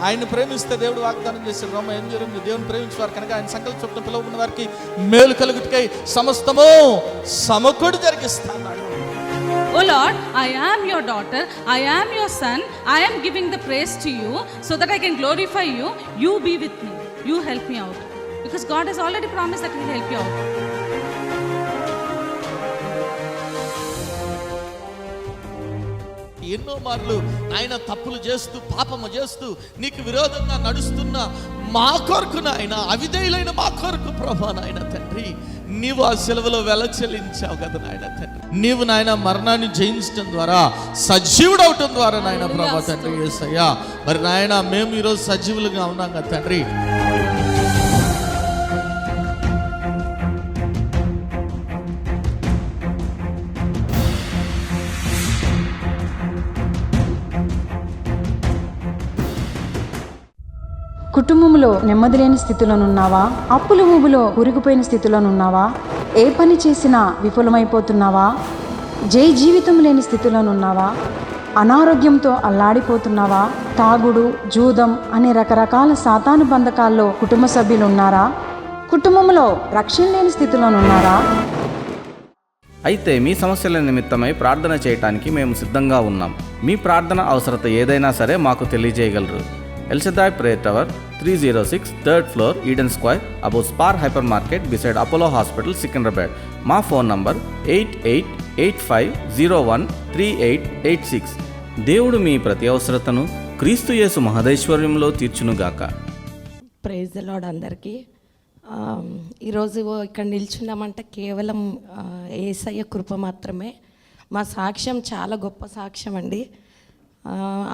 ఆయన ప్రేమిస్తే దేవుడు వాగ్దానం చేశాడు. రోమ 8:8, దేవుని ప్రేమించేవారు కనుక ఆయన సంకల్ప చొప్పున పిలువబడిన వారికి మేలు కలుగుటకై సమస్తము సమకూడి జరిగిస్తాడు. Oh Lord, I am your daughter, I am your son, I am giving the praise to you so that I can glorify you. You be with me, you help me out, because God has already promised that He will help you out. ఎన్నో మార్లు ఆయన తప్పులు చేస్తూ పాపము చేస్తూ నీకు విరోధంగా నడుస్తున్న మా కొరకు నాయన, అవిధేయులైన మా కొరకు ప్రభా నాయన తండ్రి, నీవు ఆ సిలువలో వెల చెల్లించావు కదా నాయన తండ్రి. నీవు నాయన మరణాన్ని జయించడం ద్వారా, సజీవుడవటం ద్వారా నాయన ప్రభా తండ్రి యేసయ్యా, మరి నాయన మేము ఈరోజు సజీవులుగా ఉన్నాం కదా తండ్రి. కుటుంబంలో నెమ్మది లేని స్థితిలోనున్నావా? అప్పుల ఊబిలో కూరుకుపోయిన స్థితిలోనున్నావా? ఏ పని చేసినా విఫలమైపోతున్నావా? జీవితం లేని స్థితిలోనున్నావా? అనారోగ్యంతో అల్లాడిపోతున్నావా? తాగుడు, జూదం అనే రకరకాల సాతాను బంధకాల్లో కుటుంబ సభ్యులు ఉన్నారా? కుటుంబంలో రక్షణ లేని స్థితిలోనున్నారా? అయితే మీ సమస్యల నిమిత్తమై ప్రార్థన చేయటానికి మేము సిద్ధంగా ఉన్నాం. మీ ప్రార్థన అవసరత ఏదైనా సరే మాకు తెలియజేయగలరు. El Shaddai Prayer Tower, 306 3rd floor, Eden Square, above Spar Hypermarket, beside Apollo Hospital, Secunderabad. మా ఫోన్ నంబర్ 8885013886. దేవుడు మీ ప్రతి అవసరతను క్రీస్తు యేసు మహదైశ్వర్యంలో తీర్చునుగాక. ప్రైజ్ ది లార్డ్ అందరికీ. ఈరోజు ఇక్కడ నిల్చున్నామంటే కేవలం యేసయ్య కృప మాత్రమే. మా సాక్ష్యం చాలా గొప్ప సాక్ష్యం అండి.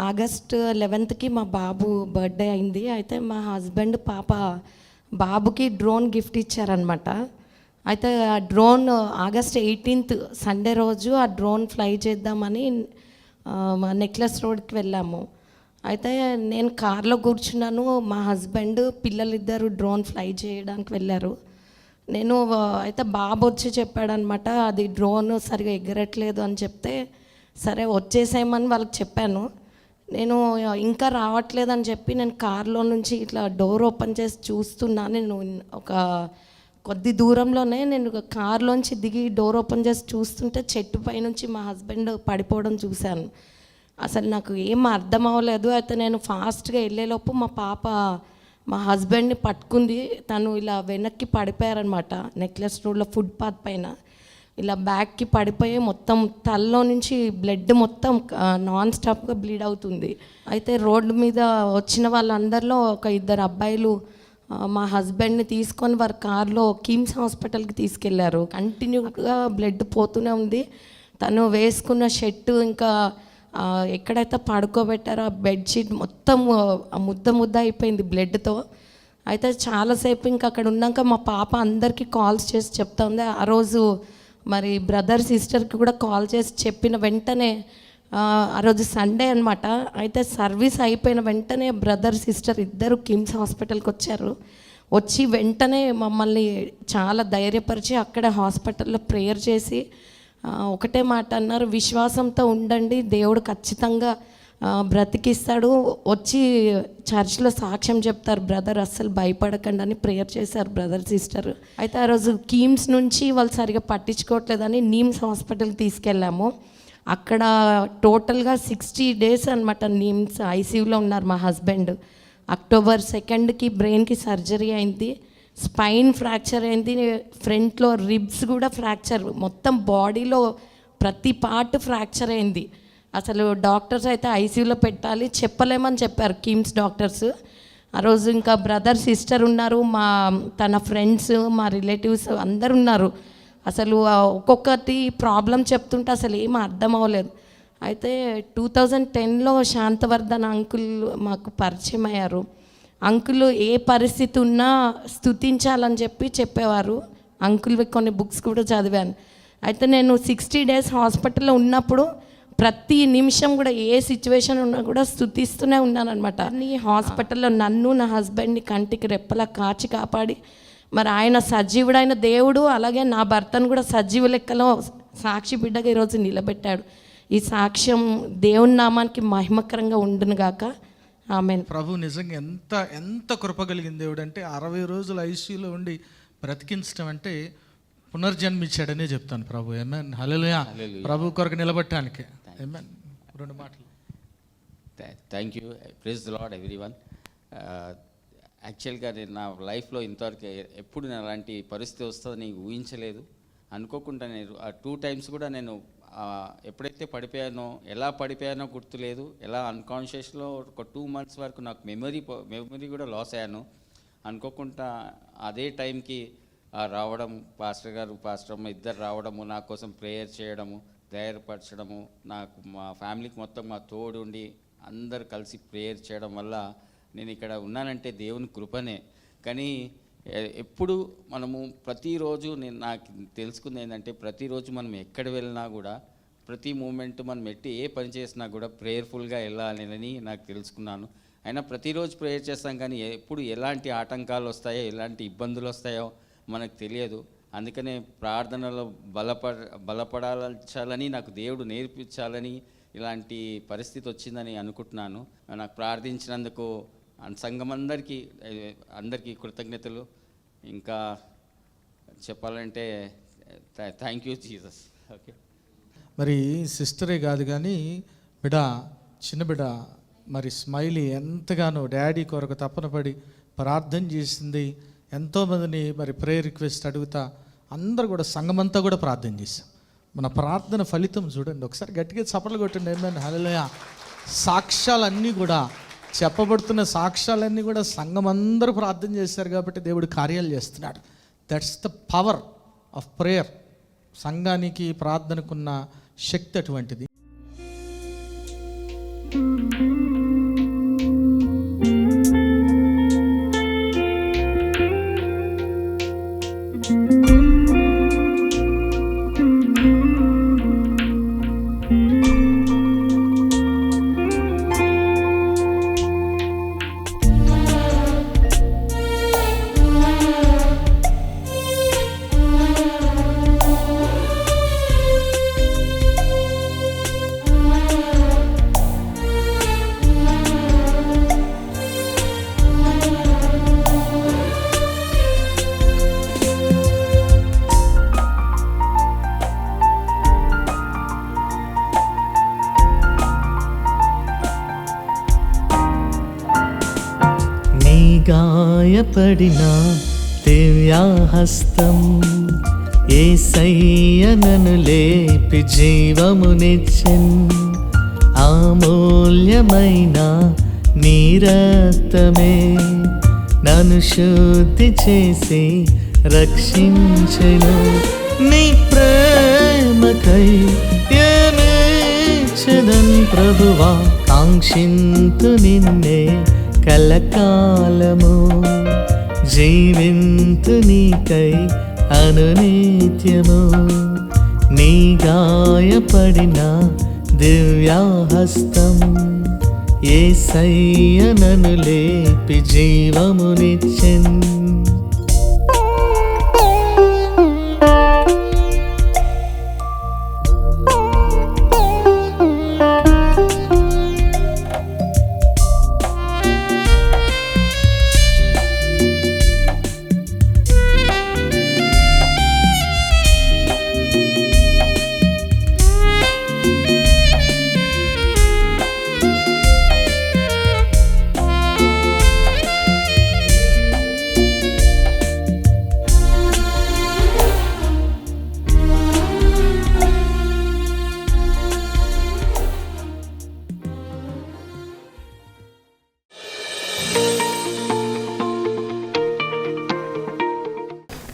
ఆగస్ట్ 11కి మా బాబు బర్త్డే అయింది. అయితే మా హస్బెండ్ బాబుకి డ్రోన్ గిఫ్ట్ ఇచ్చారనమాట. అయితే ఆ డ్రోన్ ఆగస్ట్ 18th సండే రోజు ఆ డ్రోన్ ఫ్లై చేద్దామని నెక్లెస్ రోడ్కి వెళ్ళాము. అయితే నేను కార్లో కూర్చున్నాను, మా హస్బెండ్ పిల్లలిద్దరు డ్రోన్ ఫ్లై చేయడానికి వెళ్ళారు. నేను అయితే బాబు వచ్చి చెప్పాడనమాట, అది డ్రోన్ సరిగా ఎగరట్లేదు అని చెప్తే సరే వచ్చేసేయమని వాళ్ళకి చెప్పాను. నేను ఇంకా రావట్లేదని చెప్పి నేను కార్లో నుంచి ఇట్లా డోర్ ఓపెన్ చేసి చూస్తున్నా. నేను ఒక కొద్ది దూరంలోనే నేను కార్లోంచి దిగి డోర్ ఓపెన్ చేసి చూస్తుంటే చెట్టు పై నుంచి మా హస్బెండ్ పడిపోవడం చూశాను. అసలు నాకు ఏం అర్థం అవ్వలేదు. అయితే నేను ఫాస్ట్గా వెళ్ళేలోపు మా హస్బెండ్ని పట్టుకుంది. తను ఇలా వెనక్కి పడిపోయారనమాట. నెక్లెస్ రోడ్లో ఫుట్పాత్ పైన ఇలా బ్యాక్కి పడిపోయి మొత్తం తలలో నుంచి బ్లడ్ మొత్తం నాన్ స్టాప్గా బ్లీడ్ అవుతుంది. అయితే రోడ్డు మీద వచ్చిన వాళ్ళందరిలో ఒక 2 అబ్బాయిలు మా హస్బెండ్ని తీసుకొని వారి కార్లో కిమ్స్ హాస్పిటల్కి తీసుకెళ్లారు. కంటిన్యూగా బ్లడ్ పోతూనే ఉంది. తను వేసుకున్న షర్టు ఇంకా ఎక్కడైతే పడుకోబెట్టారో ఆ బెడ్షీట్ మొత్తం ముద్ద అయిపోయింది బ్లడ్తో. అయితే చాలాసేపు ఇంకా అక్కడ ఉన్నాక మా పాప అందరికీ కాల్స్ చేసి చెప్తా ఉంది. ఆ రోజు మరి బ్రదర్ సిస్టర్కి కూడా కాల్ చేసి చెప్పిన వెంటనే, ఆ రోజు సండే అనమాట. అయితే సర్వీస్ అయిపోయిన వెంటనే బ్రదర్ సిస్టర్ ఇద్దరు కిమ్స్ హాస్పిటల్కి వచ్చారు. వచ్చి వెంటనే మమ్మల్ని చాలా ధైర్యపరిచి అక్కడ హాస్పిటల్లో ప్రేయర్ చేసి ఒకటే మాట అన్నారు, విశ్వాసంతో ఉండండి, దేవుడు ఖచ్చితంగా బ్రతికిస్తాడు, వచ్చి చర్చ్లో సాక్ష్యం చెప్తారు బ్రదర్, అస్సలు భయపడకండి అని ప్రేయర్ చేశారు బ్రదర్ సిస్టర్. అయితే ఆ రోజు కిమ్స్ నుంచి వాళ్ళు సరిగా పట్టించుకోవట్లేదని నీమ్స్ హాస్పిటల్కి తీసుకెళ్ళాము. అక్కడ టోటల్గా 60 days అనమాట నీమ్స్ ఐసీయూలో ఉన్నారు మా హస్బెండ్. అక్టోబర్ 2కి బ్రెయిన్కి సర్జరీ అయింది, స్పైన్ ఫ్రాక్చర్ అయింది, ఫ్రంట్లో రిబ్స్ కూడా ఫ్రాక్చర్, మొత్తం బాడీలో ప్రతి పార్ట్ ఫ్రాక్చర్ అయింది. అసలు డాక్టర్స్ అయితే ఐసీయూలో పెట్టాలి చెప్పలేమని చెప్పారు కిమ్స్ డాక్టర్స్. ఆ రోజు ఇంకా బ్రదర్ సిస్టర్ ఉన్నారు, తన ఫ్రెండ్స్, మా రిలేటివ్స్ అందరు ఉన్నారు. అసలు ఒక్కొక్కటి ప్రాబ్లం చెప్తుంటే అసలు ఏం అర్థం అవ్వలేదు. అయితే 2010లో శాంతవర్ధన్ అంకుల్ మాకు పరిచయం అయ్యారు. అంకుల్ ఏ పరిస్థితి ఉన్నా స్తుతించాలని చెప్పేవారు. అంకుల్ కొన్ని బుక్స్ కూడా చదివాను. అయితే నేను 60 days హాస్పిటల్లో ఉన్నప్పుడు ప్రతి నిమిషం కూడా ఏ సిచ్యువేషన్ ఉన్నా కూడా స్తుతిస్తూనే ఉన్నానన్నమాట. ఈ హాస్పిటల్లో నన్ను నా హస్బెండ్ని కంటికి రెప్పలా కాచి కాపాడి మరి ఆయన సజీవుడైన దేవుడు, అలాగే నా భర్తను కూడా సజీవ లెక్కలో సాక్షి బిడ్డగా ఈరోజు నిలబెట్టాడు. ఈ సాక్ష్యం దేవుని నామానికి మహిమకరంగా ఉండును గాక. ఆమెన్. ప్రభు నిజంగా ఎంత కృప కలిగిన దేవుడు అంటే 60 రోజులు ఐసీయూలో ఉండి బ్రతికించడం అంటే పునర్జన్మించాడనే చెప్తాను ప్రభు. ఆమేన్, హల్లెలూయా. ప్రభు కొరకు నిలబడటానికి ఆమేన్. 2 మాటలు. Thank you, praise the lord everyone. యాక్చువల్గా నేను నా లైఫ్లో ఇంతవరకు ఎప్పుడు నేను అలాంటి పరిస్థితి వస్తుందని ఊహించలేదు. అనుకోకుండా నేను 2 times కూడా నేను ఎప్పుడైతే పడిపోయానో, ఎలా పడిపోయానో గుర్తులేదు. ఎలా అన్కాన్షియస్లో ఒక 2 months వరకు నాకు మెమరీ కూడా లాస్ అయ్యాను. అనుకోకుండా అదే టైంకి రావడం, పాస్టర్ అమ్మ ఇద్దరు రావడము, నా కోసం ప్రేయర్ చేయడము, ధైర్యపరచడము, నాకు మా ఫ్యామిలీకి మొత్తం మా తోడు ఉండి అందరు కలిసి ప్రేయర్ చేయడం వల్ల నేను ఇక్కడ ఉన్నానంటే దేవుని కృపనే. కానీ ఎప్పుడు మనము ప్రతిరోజు నాకు తెలుసుకుంది ఏంటంటే, ప్రతిరోజు మనం ఎక్కడ వెళ్ళినా కూడా, ప్రతి మూమెంట్ మనం ఏ పని చేసినా కూడా ప్రేయర్ఫుల్గా వెళ్ళాలని నాకు తెలుసుకున్నాను. అయినా ప్రతిరోజు ప్రేయర్ చేస్తాం, కానీ ఎప్పుడు ఎలాంటి ఆటంకాలు వస్తాయో, ఎలాంటి ఇబ్బందులు వస్తాయో మనకు తెలియదు. అందుకనే ప్రార్థనలో బలపడాలని నాకు దేవుడు నేర్పించాలని ఇలాంటి పరిస్థితి వచ్చిందని అనుకుంటున్నాను. నాకు ప్రార్థించినందుకు సంఘం అందరికీ కృతజ్ఞతలు. ఇంకా చెప్పాలంటే థ్యాంక్ యూ జీసస్. ఓకే, మరి సిస్టరే కాదు కానీ చిన్న బిడ్డ మరి స్మైలీ ఎంతగానో డాడీ కొరకు తపన పడి ప్రార్థన చేసింది. ఎంతోమందిని మరి ప్రేయర్ రిక్వెస్ట్ అడుగుతా అందరూ కూడా సంఘమంతా కూడా ప్రార్థన చేశాం. మన ప్రార్థన ఫలితం చూడండి, ఒకసారి గట్టిగా చప్పట్లు కొట్టండి. ఏమైనా హల్లెలూయా. సాక్ష్యాలన్నీ కూడా చెప్పబడుతున్న సాక్ష్యాలన్నీ కూడా సంఘం అందరూ ప్రార్థన చేశారు కాబట్టి దేవుడు కార్యాలు చేస్తున్నాడు. That's the power of prayer. సంఘానికి ప్రార్థనకున్న శక్తి అటువంటిది. గాయపడిన దివ్యాహస్తం యేసయ్య నన్ను లేపి జీవమునిచ్చెన్. అమూల్యమైన నీ రక్తమే నన్ను శుద్ధి చేసి రక్షించెను. నీ ప్రేమకై ఏమిచ్చెదన్ ప్రభువా, కాంక్షింతు నిన్నే కలకాలము. జీవింతు నీకై అనునిత్యము. నీ గాయపడిన దివ్యాహస్తం యేసయ్య నన్ను లేపి జీవమునిచ్చెన్.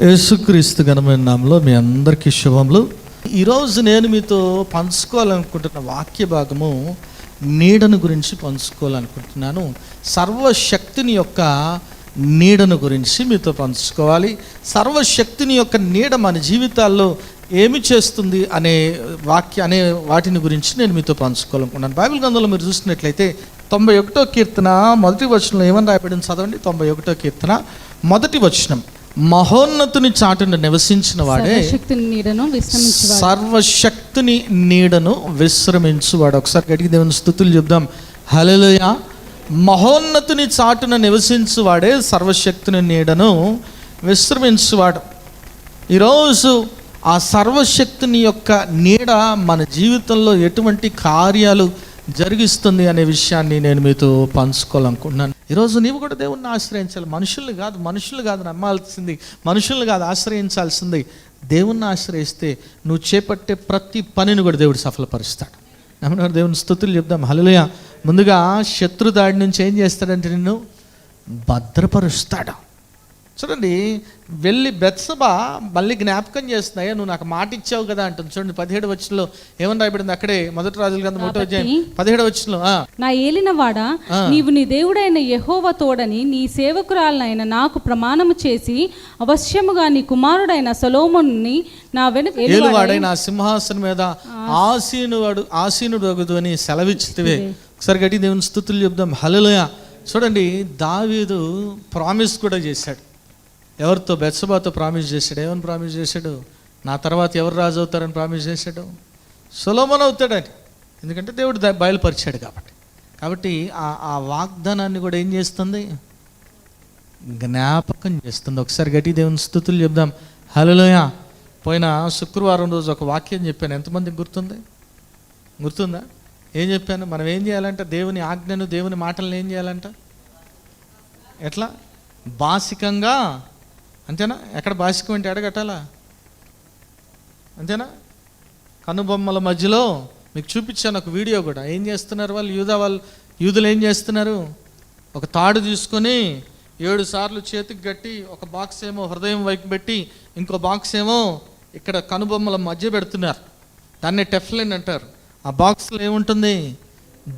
యేసుక్రీస్తు ఘనమైన నామములో మీ అందరికీ శుభములు. ఈరోజు నేను మీతో పంచుకోవాలనుకుంటున్న వాక్య భాగము నీడను గురించి పంచుకోవాలనుకుంటున్నాను. సర్వశక్తిని యొక్క నీడను గురించి మీతో పంచుకోవాలి. సర్వశక్తిని యొక్క నీడ మన జీవితాల్లో ఏమి చేస్తుంది అనే వాటిని గురించి నేను మీతో పంచుకోవాలనుకుంటున్నాను. బైబిల్ గ్రంథంలో మీరు చూసినట్లయితే 91వ కీర్తన 1వ వచనంలో ఏమని రాయబడింది చదవండి. 91వ కీర్తన 1వ వచనం, మహోన్నతుని చాటును నివసించిన వాడే సర్వశక్తిని నీడను విశ్రమించువాడు. ఒకసారి గట్టిగా దేవుని స్తుతులు చెప్దాం. హల్లెలూయా. మహోన్నతుని చాటున నివసించువాడే సర్వశక్తుని నీడను విశ్రమించువాడు. ఈరోజు ఆ సర్వశక్తుని యొక్క నీడ మన జీవితంలో ఎటువంటి కార్యాలు జరిగిస్తుంది అనే విషయాన్ని నేను మీతో పంచుకోవాలనుకుంటున్నాను. ఈరోజు నీవు కూడా దేవుణ్ణి ఆశ్రయించాలి. మనుషులు కాదు నమ్మాల్సింది, మనుషుల్ని కాదు ఆశ్రయించాల్సింది. దేవుణ్ణి ఆశ్రయిస్తే నువ్వు చేపట్టే ప్రతి పనిని కూడా దేవుడు సఫలపరుస్తాడు. నమ్మిన దేవుని స్తుతులు చెప్దాం. హల్లెలూయా. ముందుగా శత్రు దాడి నుంచి ఏం చేస్తాడంటే నిన్ను భద్రపరుస్తాడు. చూడండి, వెళ్ళి బెత్సబా మళ్ళీ జ్ఞాపకం చేస్తున్నాయి, నువ్వు నాకు మాట ఇచ్చావు కదా అంటుంది. చూడండి 17వ వచనంలో ఏమని రాయబడింది అక్కడే, మొదటి రాజుల గ్రంథం 1వ అధ్యాయం 17వ వచనంలో, నా ఏలినవాడా, నీవు నీ దేవుడైన యెహోవా తోడని నీ సేవకురాలనైన నాకు ప్రమాణము చేసి అవశ్యముగా నీ కుమారుడైన సొలొమోనుని నా వెనుక ఏలువాడైన ఆ సింహాసనం మీద ఆసీనుడు అగుదు అని సెలవిచ్చితివే. ఒకసారి గట్టి దేవుని స్తుతులు చెప్దాం. హల్లెలూయా. చూడండి, దావీదు ప్రామిస్ కూడా చేశాడు. ఎవరితో? బెత్సబాతో ప్రామిస్ చేశాడు. ఏమని ప్రామిస్ చేశాడు? నా తర్వాత ఎవరు రాజు అవుతారని ప్రామిస్ చేశాడు? సొలొమోను అవుతాడని. ఎందుకంటే దేవుడు బయలుపరిచాడు కాబట్టి ఆ వాగ్దానాన్ని కూడా ఏం చేస్తుంది? జ్ఞాపకం చేస్తుంది. ఒకసారి గట్టి దేవుని స్తుతులు చెప్దాం. హల్లెలూయా. పోయిన శుక్రవారం రోజు ఒక వాక్యం చెప్పాను. ఎంతమందికి గుర్తుందా? ఏం చెప్పాను? మనం ఏం చేయాలంట? దేవుని ఆజ్ఞను, దేవుని మాటలను ఏం చేయాలంట? ఎట్లా? బాసికంగా. అంతేనా? ఎక్కడ బాసికం అంటే ఎడగట్టాలా? అంతేనా? కనుబొమ్మల మధ్యలో మీకు చూపించాను ఒక వీడియో కూడా. ఏం చేస్తున్నారు వాళ్ళు? యూదులు ఏం చేస్తున్నారు? ఒక తాడు తీసుకొని 7 సార్లు చేతికి కట్టి, ఒక బాక్స్ ఏమో హృదయం వైపు పెట్టి, ఇంకో బాక్స్ ఏమో ఇక్కడ కనుబొమ్మల మధ్య పెడుతున్నారు. దాన్ని టెఫ్లిన్ అంటారు. ఆ బాక్స్లో ఏముంటుంది?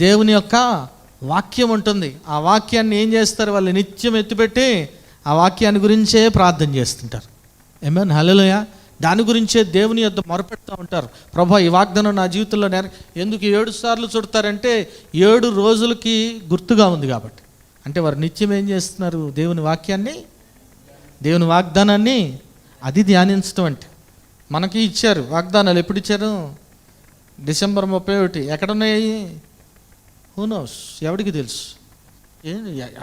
దేవుని యొక్క వాక్యం ఉంటుంది. ఆ వాక్యాన్ని ఏం చేస్తారు వాళ్ళు? నిత్యం ఎత్తిపెట్టి ఆ వాక్యాన్ని గురించే ప్రార్థన చేస్తుంటారు. ఆమేన్. హల్లెలూయా. దాని గురించే దేవుని యొద్ద మొరపెడుతూ ఉంటారు. ప్రభా, ఈ వాగ్దానం నా జీవితంలో ఎందుకు 7 సార్లు చుడతారంటే 7 రోజులకి గుర్తుగా ఉంది కాబట్టి. అంటే వారు నిత్యం ఏం చేస్తున్నారు? దేవుని వాక్యాన్ని, దేవుని వాగ్దానాన్ని అది ధ్యానించడం. అంటే మనకి ఇచ్చారు వాగ్దానాలు. ఎప్పుడు ఇచ్చారు? డిసెంబర్ 31. ఎక్కడున్నాయి? హూ నోస్, ఎవరికి తెలుసు?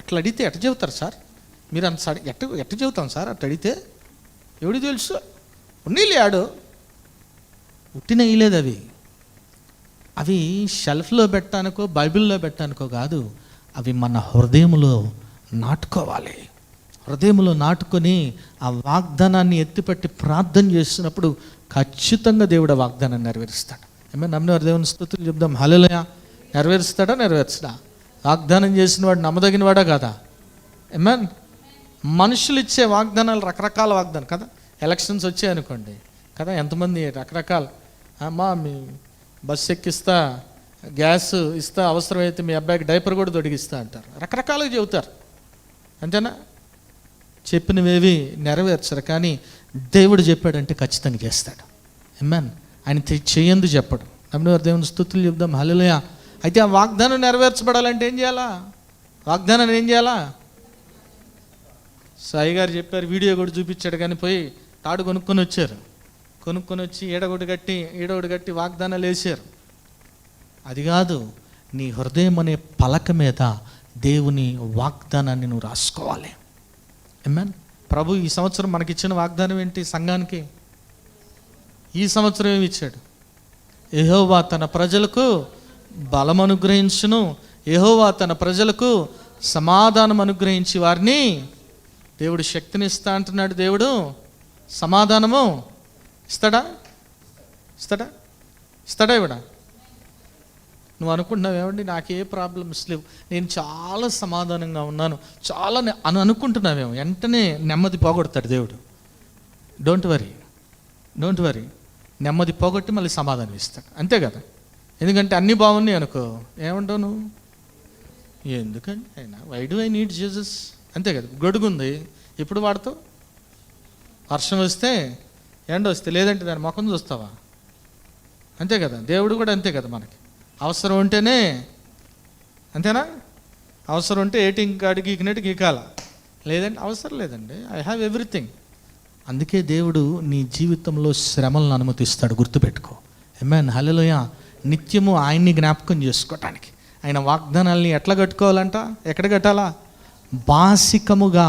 అట్లా అడిగితే ఎట్ట చెబుతారు సార్? మీరు అంత ఎట్ట చెబుతాం సార్ అట్ట అడిగితే? ఎవరికి తెలుసు? ఉన్నీళ్ళు ఆడు ఉట్టిన వేయలేదు. అవి షెల్ఫ్లో పెట్టడానికో బైబిల్లో పెట్టడానికో కాదు. అవి మన హృదయంలో నాటుకోవాలి. హృదయంలో నాటుకొని ఆ వాగ్దానాన్ని ఎత్తిపట్టి ప్రార్థన చేసినప్పుడు ఖచ్చితంగా దేవుడు ఆ వాగ్దానాన్ని నెరవేరుస్తాడు. ఏమైనా నమ్మినవారు దేవుని స్తుతులు చెప్దాం. హల్లెలూయా. నెరవేర్చడా? వాగ్దానం చేసిన వాడు నమ్మదగిన వాడా కాదా? ఏమేన్. మనుషులు ఇచ్చే వాగ్దానాలు రకరకాల వాగ్దానం కదా. ఎలక్షన్స్ వచ్చాయనుకోండి కదా, ఎంతమంది రకరకాల, అమ్మా మీ బస్సు ఎక్కిస్తా, గ్యాస్ ఇస్తా, అవసరమైతే మీ అబ్బాయికి డైపర్ కూడా తొడిగిస్తా అంటారు. రకరకాలుగా చెబుతారు. అంతేనా? చెప్పినవేవి నెరవేర్చరు. కానీ దేవుడు చెప్పాడంటే ఖచ్చితంగా చేస్తాడు. ఆమేన్. ఆయన చేయందు చెప్పడు. నమ్మినవారు దేవుని స్తుతులు చెప్దాం. హల్లెలూయా. అయితే ఆ వాగ్దానం నెరవేర్చబడాలంటే ఏం చేయాలా? వాగ్దానాన్ని ఏం చేయాలా? సాయి గారు చెప్పారు, వీడియో కూడా చూపించాడు. కానీ పోయి తాడు కొనుక్కొని వచ్చి ఈడొకటి కట్టి వాగ్దానాలు వేసారు. అది కాదు, నీ హృదయం అనే పలక మీద దేవుని వాగ్దానాన్ని నువ్వు రాసుకోవాలి. ఆమేన్. ప్రభు ఈ సంవత్సరం మనకిచ్చిన వాగ్దానం ఏంటి? సంఘానికి ఈ సంవత్సరం ఏమి ఇచ్చాడు? యెహోవా తన ప్రజలకు బలం అనుగ్రహించును, యెహోవా తన ప్రజలకు సమాధానం అనుగ్రహించి వారిని, దేవుడు శక్తిని ఇస్తా అంటున్నాడు. దేవుడు సమాధానము ఇస్తాడా? ఇవ్వడా? నువ్వు అనుకుంటున్నావు ఏమండి నాకే ప్రాబ్లమ్స్ లేవు, నేను చాలా సమాధానంగా ఉన్నాను, చాలా అనుకుంటున్నావేమో. వెంటనే నెమ్మది పోగొడతాడు దేవుడు. Don't worry. నెమ్మది పోగొట్టి మళ్ళీ సమాధానం ఇస్తాడు. అంతే కదా. ఎందుకంటే అన్నీ బాగున్నాయి అనుకో, ఏమంటావు నువ్వు? ఎందుకంటే ఆయన why do I need Jesus? అంతే కదా. గొడుగుంది, ఎప్పుడు వాడతావు? వర్షం వస్తే, ఎండ వస్తే, లేదంటే దాని ముఖం చూస్తావా? అంతే కదా. దేవుడు కూడా అంతే కదా. మనకి అవసరం ఉంటేనే, అంతేనా? అవసరం ఉంటే ఏటీఎం కార్డు గీకినట్టు గీకాల, లేదంటే అవసరం లేదండి, ఐ హ్యావ్ ఎవ్రీథింగ్. అందుకే దేవుడు నీ జీవితంలో శ్రమలను అనుమతిస్తాడు. గుర్తుపెట్టుకో. ఆమేన్. హల్లెలూయా. నిత్యము ఆయన్ని జ్ఞాపకం చేసుకోవటానికి, ఆయన వాగ్దానాల్ని ఎట్లా కట్టుకోవాలంట? ఎక్కడ కట్టాలా? బాసికముగా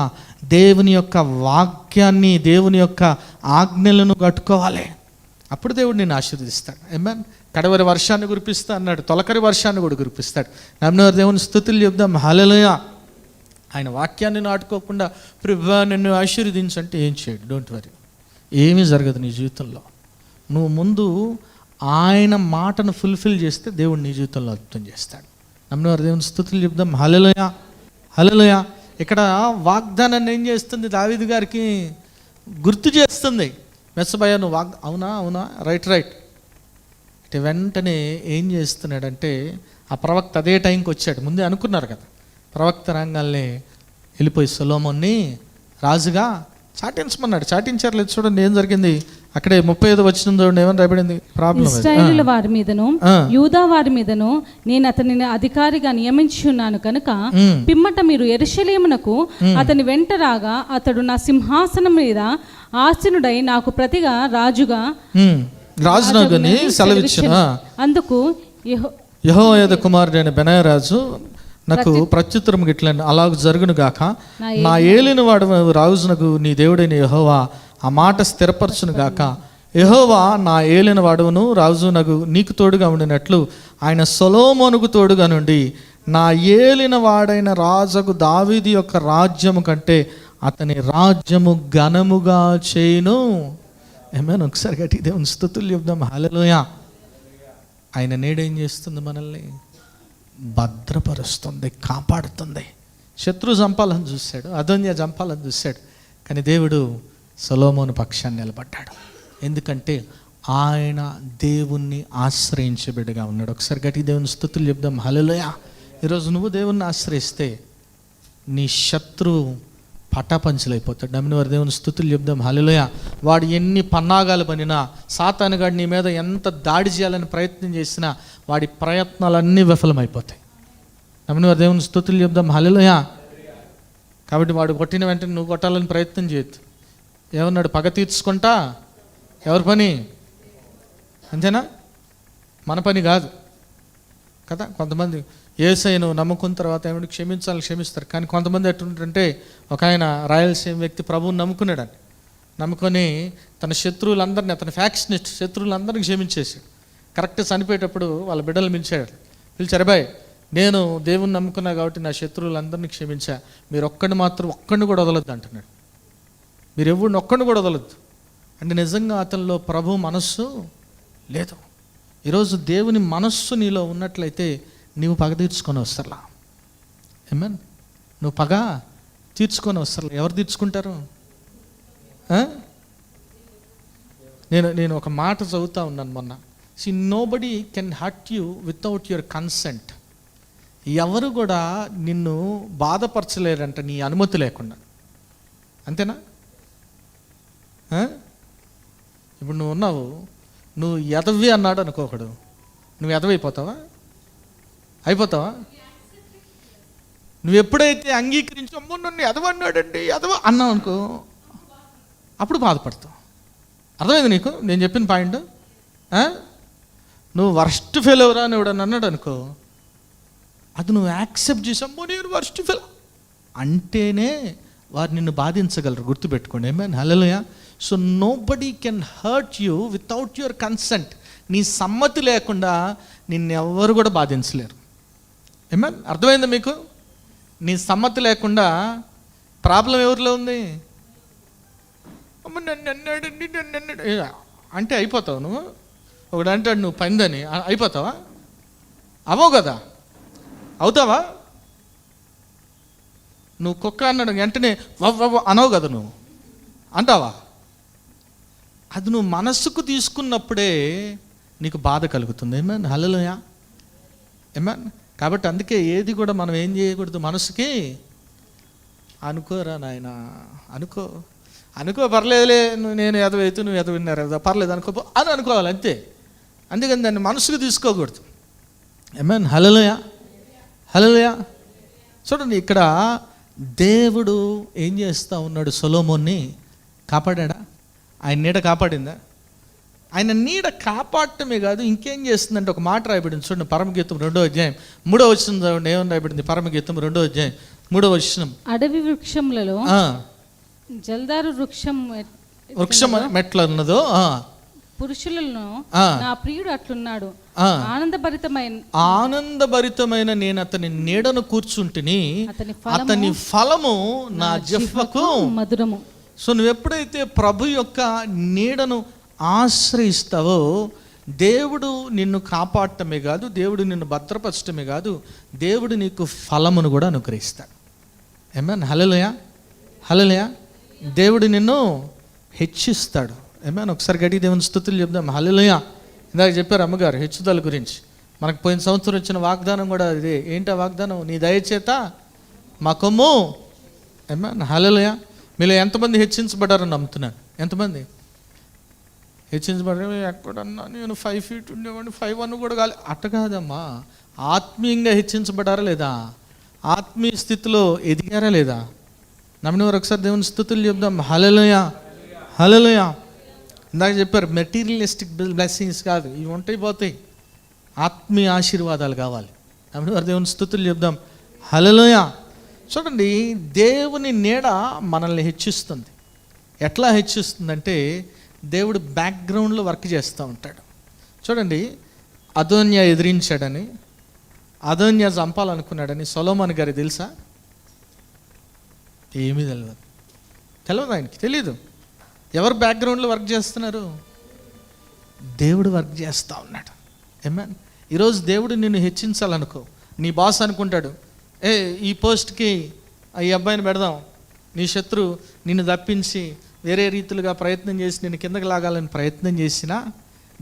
దేవుని యొక్క వాక్యాన్ని, దేవుని యొక్క ఆజ్ఞలను కట్టుకోవాలి. అప్పుడు దేవుడు నిన్ను ఆశీర్వదిస్తాడు. ఆమేన్. కడవరి వర్షాన్ని కురిపిస్తా అన్నాడు, తొలకరి వర్షాన్ని కూడా కురిపిస్తాడు. నమ్మినవారు దేవుని స్తుతులు చెప్దాం. హల్లెలూయా. ఆయన వాక్యాన్ని నాటుకోకుండా ప్రభువా నిన్ను ఆశీర్వదించంటే ఏం చేయడు. డోంట్ వరీ, ఏమీ జరగదు నీ జీవితంలో. నువ్వు ముందు ఆయన మాటను ఫుల్ఫిల్ చేస్తే దేవుడు నీ జీవితంలో అద్భుతం చేస్తాడు. నమ్మినవారు దేవుని స్తుతులు చెప్దాం. హల్లెలూయా, హల్లెలూయా. ఇక్కడ వాగ్దానాన్ని ఏం చేస్తుంది? దావీదు గారికి గుర్తు చేస్తుంది. మెస్సబయ్య నువ్వు అవునా, రైట్. ఇటు వెంటనే ఏం చేస్తున్నాడంటే, ఆ ప్రవక్త అదే టైంకి వచ్చాడు. ముందే అనుకున్నారు కదా, ప్రవక్త రంగాల్ని వెళ్ళిపోయి సొలొమోన్ని రాజుగా చాటించమన్నాడు. చాటించారు లేదు, చూడండి ఏం జరిగింది. అక్కడే 35 వచనం చూడండి, ఏమని రాయబడింది? ప్రాబ్లం ఇశ్రాయేలు వారి మీదను యూదా వారి మీదను నేను అతనిని అధికారిగా నియమించి ఉన్నాను కనుక పిమ్మట మీరు యెరూషలేమునకు అతని వెంట రాగా అతడు నా సింహాసనం మీద ఆసీనుడై నాకు ప్రతిగా రాజునగుని సెలవిచ్చిన. అందుకు యెహోయాదా కుమారుడైన బెనాయా రాజు నాకు ప్రత్యుత్తరం గిట్ల అలాగ జరుగును గాక, నా ఏలిన వాడు రాజునకు నీ దేవుడైన యెహోవా ఆ మాట స్థిరపరచును గాక. యెహోవా నా ఏలిన వాడును రాజునకు నీకు తోడుగా ఉండినట్లు ఆయన సొలొమోనుకు తోడుగా నుండి నా ఏలిన వాడైన రాజుకు దావీదు యొక్క రాజ్యము కంటే అతని రాజ్యము ఘనముగా చేయును. ఏమైనా ఒకసారి గట్టి దేవుని స్తుతులు చెప్దాం. హల్లెలూయా. ఆయన నేడేం చేస్తుంది? మనల్ని భద్రపరుస్తుంది, కాపాడుతుంది. శత్రు చంపాలని చూశాడు, అదోన్య చంపాలని చూశాడు, కానీ దేవుడు సొలొమోను పక్షాన్ని నిలబడ్డాడు. ఎందుకంటే ఆయన దేవుణ్ణి ఆశ్రయించే బిడ్డగా ఉన్నాడు. ఒకసారి గట్టి దేవుని స్తుతులు చెప్దాం. హల్లెలూయా. ఈరోజు నువ్వు దేవుణ్ణి ఆశ్రయిస్తే నీ శత్రువు పటాపంచలైపోతాడు. నమ్మిన వారి దేవుని స్తుతులు చెప్దాం. హల్లెలూయా. వాడు ఎన్ని పన్నాగాలు పనినా, సాతానుగాడు నీ మీద ఎంత దాడి చేయాలని ప్రయత్నం చేసినా వాడి ప్రయత్నాలన్నీ విఫలమైపోతాయి. నమ్మిన వారి దేవుని స్తుతులు చెప్దాం. హల్లెలూయా. కాబట్టి వాడు కొట్టిన వెంటనే నువ్వు కొట్టాలని ప్రయత్నం చేయొద్దు. ఏమన్నాడు? పగ తీర్చుకుంటా. ఎవరి పని? అంతేనా? మన పని కాదు కదా. కొంతమంది యేసయ్యను నమ్ముకున్న తర్వాత ఏమైనా క్షమిస్తారు, కానీ కొంతమంది ఎట్లుంటారంటే, ఒక ఆయన రాయలసీమ వ్యక్తి ప్రభువుని నమ్ముకున్నాడని నమ్ముకొని తన శత్రువులందరినీ, అతని ఫ్యాక్షనిస్ట్ శత్రువులందరినీ క్షమించేసాడు. కరెక్ట్ చనిపోయేటప్పుడు వాళ్ళ బిడ్డలు పిలిచారు, అబ్బాయి నేను దేవుని నమ్ముకున్నా కాబట్టి నా శత్రువులందరినీ క్షమించా, మీరు ఒక్కడిని కూడా వదలొద్దు అంటున్నాడు. మీరు ఎవరిని ఒక్కడిని కూడా వదలొద్దు అంటే నిజంగా అతనిలో ప్రభు మనస్సు లేదు. ఈరోజు దేవుని మనస్సు నీలో ఉన్నట్లయితే నీవు పగ తీర్చుకొని వస్తలా. ఏమన్? నువ్వు పగ తీర్చుకొని వస్తలా. ఎవరు తీర్చుకుంటారు? నేను ఒక మాట చదువుతూ ఉన్నాను మొన్న. Nobody can hurt you without your consent. ఎవరు కూడా నిన్ను బాధపరచలేరంట నీ అనుమతి లేకుండా. అంతేనా? ఇప్పుడు నువ్వు ఉన్నావు, నువ్వు ఎదవి అన్నాడు అనుకోకడు, నువ్వు ఎదవైపోతావా? అయిపోతావా? నువ్వు ఎప్పుడైతే అంగీకరించి అమ్మో నన్ను ఎదవన్నాడండి ఎదవ అన్నావు అనుకో, అప్పుడు బాధపడతావు. అర్థమైంది నీకు నేను చెప్పిన పాయింట్? నువ్వు వర్స్ట్ ఫెయిల్ ఎవరా అని ఎవడని అన్నాడు అనుకో, అది నువ్వు యాక్సెప్ట్ చేసి అమ్మో నేను వర్స్ట్ ఫెయిల్ అంటేనే వారు నిన్ను బాధించగలరు. గుర్తుపెట్టుకోండి. ఆమేన్. హల్లెలూయా. So nobody can hurt you without your consent. నీ సమ్మతి లేకుండా నిన్నెవ్వరు కూడా బాధించలేరు. ఆమేన్. అర్థమైందా మీకు? నీ సమ్మతి లేకుండా ప్రాబ్లం ఎవరిలో ఉంది? అమ్మ నన్ను అన్నాడండి అంటే అయిపోతావు నువ్వు. ఒకడు అంటాడు నువ్వు పందని, అయిపోతావా? అవవు కదా. అవుతావా? నువ్వు కుక్క అన్నాడు వెంటనే అనవు కదా, నువ్వు అంటావా? అది నువ్వు మనస్సుకు తీసుకున్నప్పుడే నీకు బాధ కలుగుతుంది. ఏమన్? హల్లెలూయా. ఏమన్? కాబట్టి అందుకే ఏది కూడా మనం ఏం చేయకూడదు, మనసుకి అనుకోరా నాయన, అనుకో పర్లేదులే, నేను ఎదవైతే నువ్వు ఎదవిన్నారు పర్లేదు అని అనుకోవాలి అంతే. అందుకని దాన్ని మనసుకు తీసుకోకూడదు. ఏమన్? హల్లెలూయా. హల్లెలూయా. చూడండి, ఇక్కడ దేవుడు ఏం చేస్తూ ఉన్నాడు? సొలొమోన్ని కాపాడా? ఆయన నీడ కాపాడిందా? ఆయన నీడ కాపాడటమే కాదు, ఇంకేం చేస్తుందంటే ఒక మాట రాయబడింది చూడండి, పరమగీతం 2వ అధ్యాయం 3వ వచనం చూడండి. ఏమని రాయబడింది? పరమగీతం 2వ అధ్యాయం 3వ వచనం. అడవి వృక్షములలో జల్దారు వృక్షం మెట్ల ఉన్నదో పురుషులను నా ప్రియుడు అట్లున్నాడు, ఆనందభరితమైన నేను అతని నీడను కూర్చుంటిని, అతని ఫలము నా జిహ్వకు మధురము. సో నువ్వు ఎప్పుడైతే ప్రభు యొక్క నీడను ఆశ్రయిస్తావో, దేవుడు నిన్ను కాపాడటమే కాదు, దేవుడు నిన్ను భద్రపరచటమే కాదు, దేవుడు నీకు ఫలమును కూడా అనుగ్రహిస్తాడు. ఏమేన్? హల్లెలూయా, హల్లెలూయా. దేవుడు నిన్ను హెచ్చిస్తాడు. ఏమేన్? ఒకసారి గట్టి దేవుని స్తుతులు చెప్దాం. హల్లెలూయా. ఇందాక చెప్పారు అమ్మగారు హెచ్చుదల గురించి. మనకు పోయిన సంవత్సరం వచ్చిన వాగ్దానం కూడా ఇదే. ఏంటా వాగ్దానం? నీ దయచేత మా కొమ్ము. ఏమేన్? హల్లెలూయా. మీలో ఎంతమంది హెచ్చించబడారని నమ్ముతున్నాను? ఎంతమంది హెచ్చించబడ్డారు? ఎక్కడన్నా నేను 5 feet ఉండేవాడిని, 5'1" కూడా కాదు. అట్ట కాదమ్మా, ఆత్మీయంగా హెచ్చించబడారా లేదా? ఆత్మీయ స్థితిలో ఎదిగారా లేదా? నమ్మిన వారు ఒకసారి దేవుని స్తుతులు చెప్దాం. హల్లెలూయా, హల్లెలూయా. ఇందాక చెప్పారు మెటీరియలిస్టిక్ బ్లెస్సింగ్స్ కాదు, ఇవి ఉంటాయి పోతాయి, ఆత్మీయ ఆశీర్వాదాలు కావాలి. నమ్మిన వారు దేవుని స్తుతులు చెప్దాం. హల్లెలూయా. చూడండి, దేవుని నీడ మనల్ని హెచ్చిస్తుంది. ఎట్లా హెచ్చిస్తుందంటే, దేవుడు బ్యాక్గ్రౌండ్లో వర్క్ చేస్తూ ఉంటాడు. చూడండి, అదోన్యా ఎదిరించాడని, అదోన్యా చంపాలనుకున్నాడని సొలొమోను గారికి తెలుసా? ఏమీ తెలియదు ఆయనకి, తెలీదు. ఎవరు బ్యాక్గ్రౌండ్లో వర్క్ చేస్తున్నారు? దేవుడు వర్క్ చేస్తూ ఉన్నాడు. ఏమేన్? ఈరోజు దేవుడు నిన్ను హెచ్చించాలనుకో, నీ బాస్ అనుకుంటాడు, ఈ పోస్ట్కి ఈ అబ్బాయిని పెడదాం. నీ శత్రు నిన్ను తప్పించి వేరే రీతిలుగా ప్రయత్నం చేసి నిన్ను కిందకి లాగాలని ప్రయత్నం చేసినా,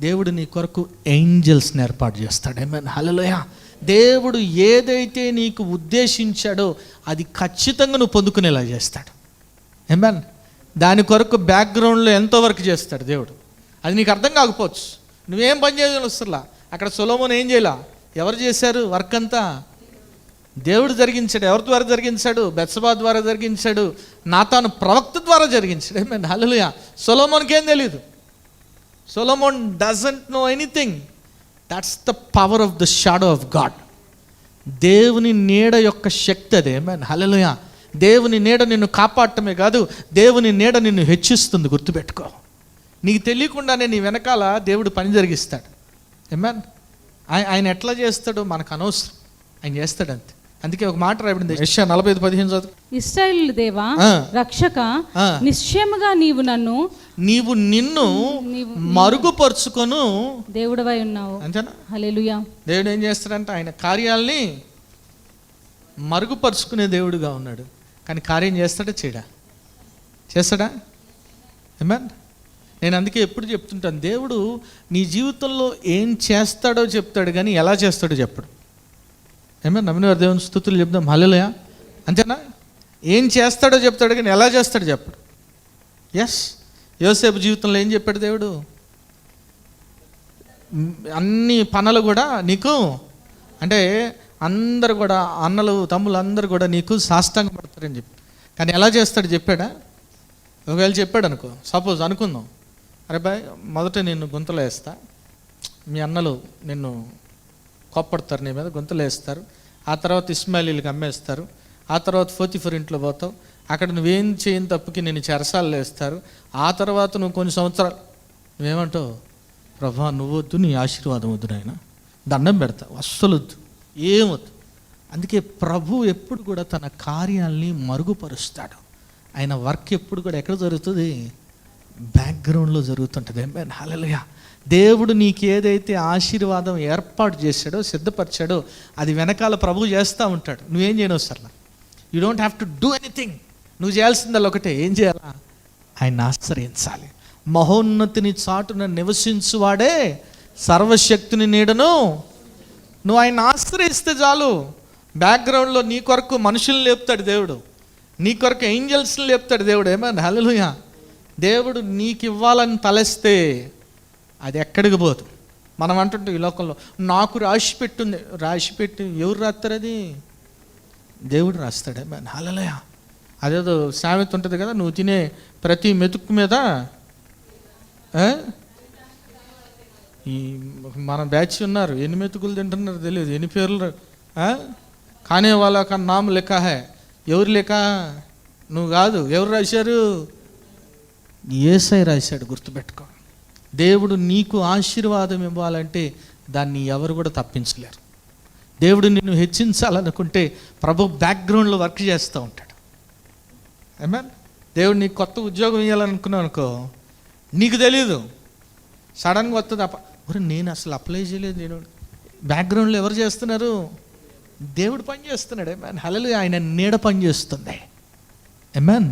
దేవుడు నీ కొరకు ఏంజల్స్ని ఏర్పాటు చేస్తాడు. ఆమేన్, హల్లెలూయా. దేవుడు ఏదైతే నీకు ఉద్దేశించాడో అది ఖచ్చితంగా నువ్వు పొందుకునేలా చేస్తాడు. ఆమేన్. దాని కొరకు బ్యాక్గ్రౌండ్లో ఎంతో వర్క్ చేస్తాడు దేవుడు. అది నీకు అర్థం కాకపోవచ్చు, నువ్వేం పని చేయాలి వస్తులా. అక్కడ సొలొమోను ఏం చేయాల? ఎవరు చేశారు వర్క్ అంతా? దేవుడు జరిగించాడు. ఎవరి ద్వారా జరిగించాడు? బెత్షెబా ద్వారా జరిగించాడు, నాతాను ప్రవక్త ద్వారా జరిగించాడు. ఆమేన్, హల్లెలూయా. సొలొమోనుకి ఏం తెలియదు. Solomon doesn't know anything. That's the power of the shadow of God. దేవుని నీడ యొక్క శక్తి అదే. ఆమేన్, హల్లెలూయా. దేవుని నీడ నిన్ను కాపాడటమే కాదు, దేవుని నీడ నిన్ను హెచ్చిస్తుంది. గుర్తుపెట్టుకో, నీకు తెలియకుండానే నీ వెనకాల దేవుడు పని జరిగిస్తాడు. ఆమేన్. ఆయన ఎట్లా చేస్తాడో మనకు అనవసరం, ఆయన చేస్తాడు అంతే. అందుకే ఒక మాట రాయబడింది, యెషయా 45:15 చదువు. ఇశ్రాయేలు దేవా, రక్షక, నిశ్చయముగా నీవు నిన్ను మరుగుపరుచుకొను దేవుడవై ఉన్నావు. అంతేనా? హల్లెలూయా. దేవుడు ఏం చేస్తాడంటే ఆయన కార్యాలని మరుగుపరుచుకునే దేవుడుగా ఉన్నాడు. కానీ కార్యం చేస్తాడా? చేస్తాడా? ఆమేన్. నేను అందుకే ఎప్పుడు చెప్తుంటాను, దేవుడు నీ జీవితంలో ఏం చేస్తాడో చెప్తాడు, కానీ ఎలా చేస్తాడో చెప్పడు. ఆమేన్. నమ్మిన వారు దేవుని స్తుతులు చెప్దాం. హల్లెలూయా. అంతేనా? ఏం చేస్తాడో చెప్తాడు, కానీ ఎలా చేస్తాడో చెప్పడు. ఎస్, యోసేపు జీవితంలో ఏం చెప్పాడు దేవుడు? అన్ని పనులు కూడా నీకు, అంటే అందరు కూడా అన్నలు తమ్ములు అందరు కూడా నీకు సాష్టాంగ పడతారని చెప్పి. కానీ ఎలా చేస్తాడు చెప్పాడా? ఒకవేళ చెప్పాడు అనుకో, సపోజ్ అనుకుందాం, అరే బాయ్ మొదట నిన్ను గుంతలో వేస్తా, మీ అన్నలు నిన్ను కోప్పడతారు, నీ మీద గుంతలు వేస్తారు, ఆ తర్వాత ఇస్మాయిలీలకు అమ్మేస్తారు, ఆ తర్వాత పోతీఫర్ ఇంట్లో పోతావు, అక్కడ నువ్వేం చేయని తప్పుకి నేను చెరసాలు వేస్తారు, ఆ తర్వాత నువ్వు కొన్ని సంవత్సరాలు నువ్వేమంటావు? ప్రభా నువ్వు వద్దు, నీ ఆశీర్వాదం వద్దు, నాయన దండం పెడతావు, అస్సలు వద్దు, ఏమొద్దు. అందుకే ప్రభు ఎప్పుడు కూడా తన కార్యాలని మరుగుపరుస్తాడు. ఆయన వర్క్ ఎప్పుడు కూడా ఎక్కడ జరుగుతుంది? బ్యాక్గ్రౌండ్లో జరుగుతుంటుంది. ఆమేన్, హల్లెలూయా. దేవుడు నీకు ఏదైతే ఆశీర్వాదం ఏర్పాటు చేశాడో, సిద్ధపరిచాడో, అది వెనకాల ప్రభు చేస్తూ ఉంటాడు. నువ్వేం చేయను సర్లా, you don't have to do anything. నువ్వు చేయాల్సిందల్లా ఒకటే, ఏం చేయాలా? ఆయన ఆశ్రయించాలి. మహోన్నతిని చాటున నివసించువాడే సర్వశక్తిని నీడను. నువ్వు ఆయన ఆశ్రయిస్తే చాలు, బ్యాక్గ్రౌండ్లో నీ కొరకు మనుషుల్ని లేపుతాడు దేవుడు, నీ కొరకు ఏంజల్స్ని లేపుతాడు దేవుడు. ఏమన్నా? హల్లెలూయా. దేవుడు నీకు ఇవ్వాలని తలస్తే అది ఎక్కడికి పోదు. మనం అంటుంటాం ఈ లోకంలో, నాకు రాసి పెట్టుంది. రాసి పెట్టి ఎవరు రాస్తారు? అది దేవుడు రాస్తాడు. ఏమన్నా? హల్లెలూయా. అదేదో సామెత ఉంటుంది కదా, నువ్వు తినే ప్రతి మెతుకు మీద ఈ మన బ్యాచ్ ఉన్నారు, ఎన్ని మెతుకులు తింటున్నారు తెలియదు, ఎన్ని పేర్లు కానీ వాళ్ళ నామ లెక్క హే. ఎవరు లెక్క? నువ్వు కాదు. ఎవరు రాశారు? యేసయ్య రాశాడు. గుర్తుపెట్టుకో. దేవుడు నీకు ఆశీర్వాదం ఇవ్వాలంటే దాన్ని ఎవరు కూడా తప్పించలేరు. దేవుడు నిన్ను హెచ్చించాలనుకుంటే ప్రభు బ్యాక్గ్రౌండ్లో వర్క్ చేస్తూ ఉంటాడు. ఏమన్నా దేవుడు నీకు కొత్త ఉద్యోగం ఇవ్వాలనుకున్నావు అనుకో, నీకు తెలీదు, సడన్గా వస్తుంది. నేను అసలు అప్లై చేయలేదు. నేను బ్యాక్గ్రౌండ్లో ఎవరు చేస్తున్నారు? దేవుడు పని చేస్తున్నాడు. ఏమన్ హల్లెలూయా. ఆయన నీడ పని చేస్తుంది. ఏమన్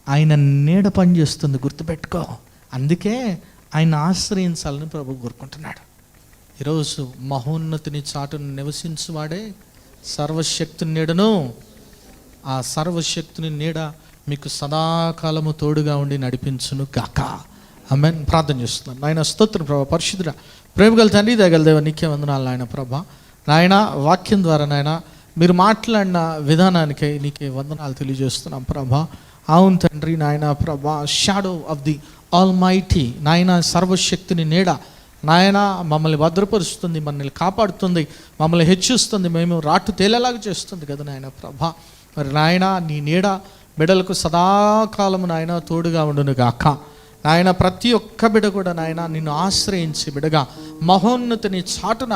ఆయన నీడ పని చేస్తుంది. గుర్తుపెట్టుకో. అందుకే ఆయన ఆశ్రయించాలని ప్రభు కోరుకుంటున్నాడు. ఈరోజు మహోన్నతిని చాటును నివసించువాడే సర్వశక్తుని నీడను, ఆ సర్వశక్తుని నీడ మీకు సదాకాలము తోడుగా ఉండి నడిపించును గాక. ఆమేన్. ప్రార్థన చేస్తున్నాను. నాయన స్తోత్రం ప్రభా. పరిశుద్ధుడా, ప్రేమగల తండ్రి, దయగల దేవ, నీకే వందనాలు నాయన ప్రభా. నాయన వాక్యం ద్వారా నాయన మీరు మాట్లాడిన విధానానికై నీకే వందనాలు తెలియజేస్తున్నాం ప్రభా. అవును తండ్రి నాయన ప్రభా, shadow of the all mighty నాయన, సర్వశక్తిని నీడ నాయన మమ్మల్ని భద్రపరుస్తుంది, మనల్ని కాపాడుతుంది, మమ్మల్ని హెచ్చిస్తుంది, మేము రాటు తేలేలాగా చేస్తుంది కదా నాయన ప్రభా. మరి నాయన నీ నీడ బిడ్డలకు సదాకాలము నాయన తోడుగా ఉండును గాక. నాయన ప్రతి ఒక్క బిడ్డ కూడా నాయన నిన్ను ఆశ్రయించే బిడ్డగా, మహోన్నతిని చాటున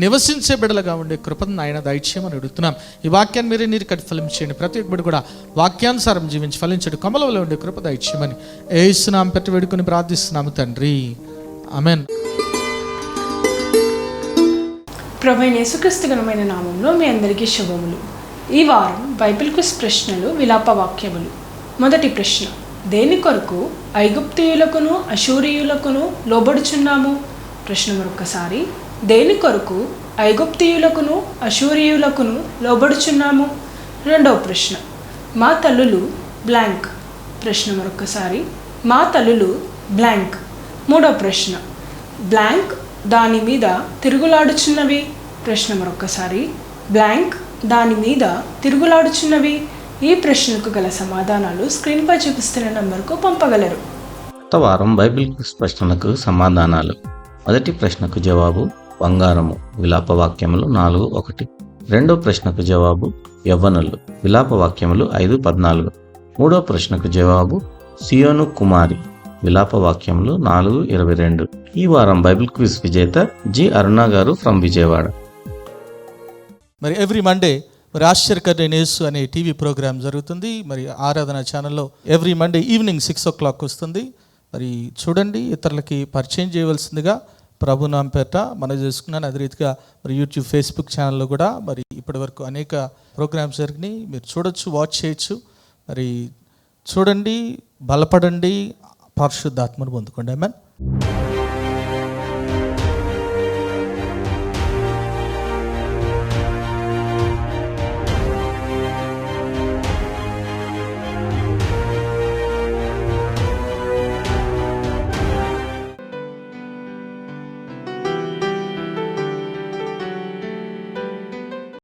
నివసించే బిడ్డలుగా ఉండే కృపను నాయన దయచేయమని అడుగుతున్నాం. ఈ వాక్యాన్ని మీరే నీరు కట్టి ఫలించేయండి. ప్రతి ఒక్క బిడ్డ కూడా వాక్యానుసారం జీవించి ఫలించడు కమలలో ఉండే కృప దయచేయమని యేసునామం పెట్టి వేడుకొని ప్రార్థిస్తున్నాము తండ్రి. ఆమేన్. ప్రభువైన యేసుక్రీస్తు ఘనమైన నామంలో మీ అందరికీ శుభములు. ఈ వారం బైబిల్ క్విజ్ ప్రశ్నలు, విలాప వాక్యములు. మొదటి ప్రశ్న: దేని కొరకు ఐగుప్తీయులకును అశూరియులకును లోబడుచున్నాము? ప్రశ్న మరొకసారి: దేని కొరకు ఐగుప్తీయులకును అశూరియులకును లోబడుచున్నాము? రెండవ ప్రశ్న: మా తల్లులు బ్లాంక్. ప్రశ్న మరొకసారి: మా తల్లులు బ్లాంక్. మూడవ ప్రశ్న: బ్లాంక్ దాని మీద తిరుగులాడుచున్నవి. ప్రశ్న మరొకసారి: బ్లాంక్ దాని మీద తిరుగులాడుచున్నవి. ఈ ప్రశ్నకు గల సమాధానాలు స్క్రీన్పై చూపిస్తున్న నంబర్కు పంపగలరు. గత వారం బైబిల్ క్విజ్ ప్రశ్నలకు సమాధానాలు. మొదటి ప్రశ్నకు జవాబు బంగారము, విలాప వాక్యములు 4:1. రెండో ప్రశ్నకు జవాబు యవ్వనులు, విలాప వాక్యములు 5:14. మూడో ప్రశ్నకు జవాబు సియోను కుమారి, విలాప వాక్యములు 4:22. ఈ వారం బైబిల్ క్విజ్ విజేత జి అరుణ గారు ఫ్రమ్ విజయవాడ. మరి ఎవ్రీ మండే మరి ఆశ్చర్యకరమైన యేసు అనే టీవీ ప్రోగ్రామ్ జరుగుతుంది. మరి ఆరాధన ఛానల్లో ఎవ్రీ మండే ఈవినింగ్ 6 o'clock వస్తుంది. మరి చూడండి, ఇతరులకి పరిచయం చేయవలసిందిగా ప్రభు నామ పేరిట మనం చేసుకున్నాను. అదే రీతిగా మరి యూట్యూబ్, ఫేస్బుక్ ఛానల్లో కూడా మరి ఇప్పటి వరకు అనేక ప్రోగ్రామ్స్ జరిగినాయి. మీరు చూడొచ్చు, వాచ్ చేయొచ్చు. మరి చూడండి, బలపడండి, పరిశుద్ధాత్మను పొందుకోండి. ఆమేన్.